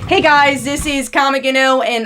Hey guys, this is Comic and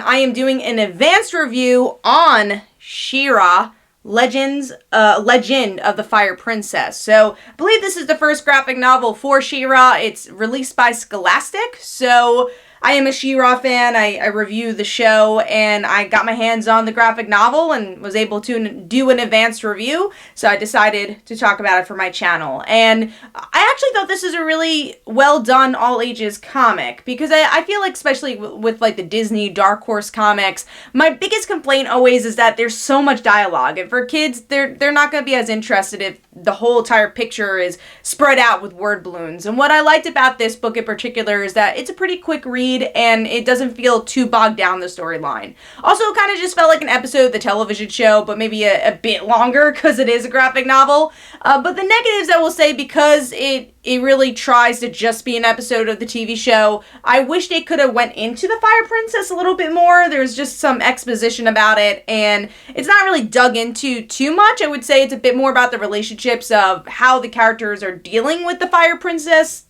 I am doing an advanced review on She-Ra, Legend of the Fire Princess. So, I believe this is the first graphic novel for She-Ra. It's released by Scholastic, so I am a She-Ra fan. I review the show, and I got my hands on the graphic novel and was able to do an advanced review, so I decided to talk about it for my channel. And I actually thought this is a really well done all ages comic, because I feel like, especially with like the Disney Dark Horse comics, my biggest complaint always is that there's so much dialogue, and for kids they're not going to be as interested if the whole entire picture is spread out with word balloons. And what I liked about this book in particular is that it's a pretty quick read, and it doesn't feel too bogged down the storyline. Also, it kind of just felt like an episode of the television show, but maybe a bit longer because it is a graphic novel. But the negatives, I will say, because it really tries to just be an episode of the TV show, I wish they could have went into the Fire Princess a little bit more. There's just some exposition about it, and it's not really dug into too much. I would say it's a bit more about the relationships of how the characters are dealing with the Fire Princess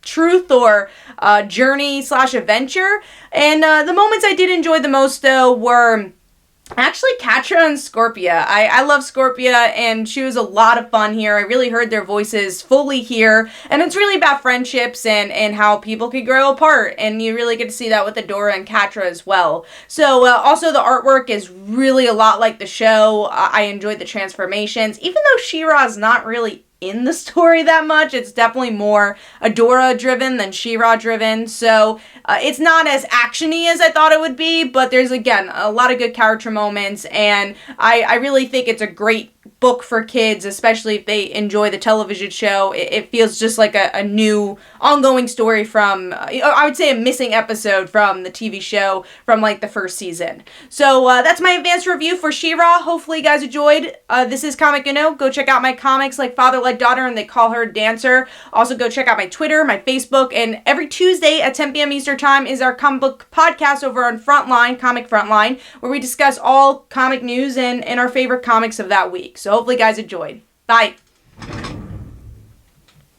truth or journey / adventure. And the moments I did enjoy the most, though, were actually Catra and Scorpia. I love Scorpia, and she was a lot of fun here. I really heard their voices fully here, and it's really about friendships and how people can grow apart, and you really get to see that with Adora and Catra as well. So also the artwork is really a lot like the show. I enjoyed the transformations, even though She-Ra is not really in the story that much. It's definitely more Adora driven than She-Ra driven, so it's not as actiony as I thought it would be, but there's, again, a lot of good character moments, and I really think it's a great book for kids, especially if they enjoy the television show. It feels just like a new ongoing story from, I would say, a missing episode from the TV show from like the first season. So that's my advanced review for She-Ra. Hopefully you guys enjoyed. This is Comic Go check out my comics like Father Like Daughter and They Call Her Dancer. Also go check out my Twitter, my Facebook, and every Tuesday at 10 p.m. Eastern Time is our comic book podcast over on Frontline, Comic Frontline, where we discuss all comic news and our favorite comics of that week. So hopefully you guys enjoyed. Bye.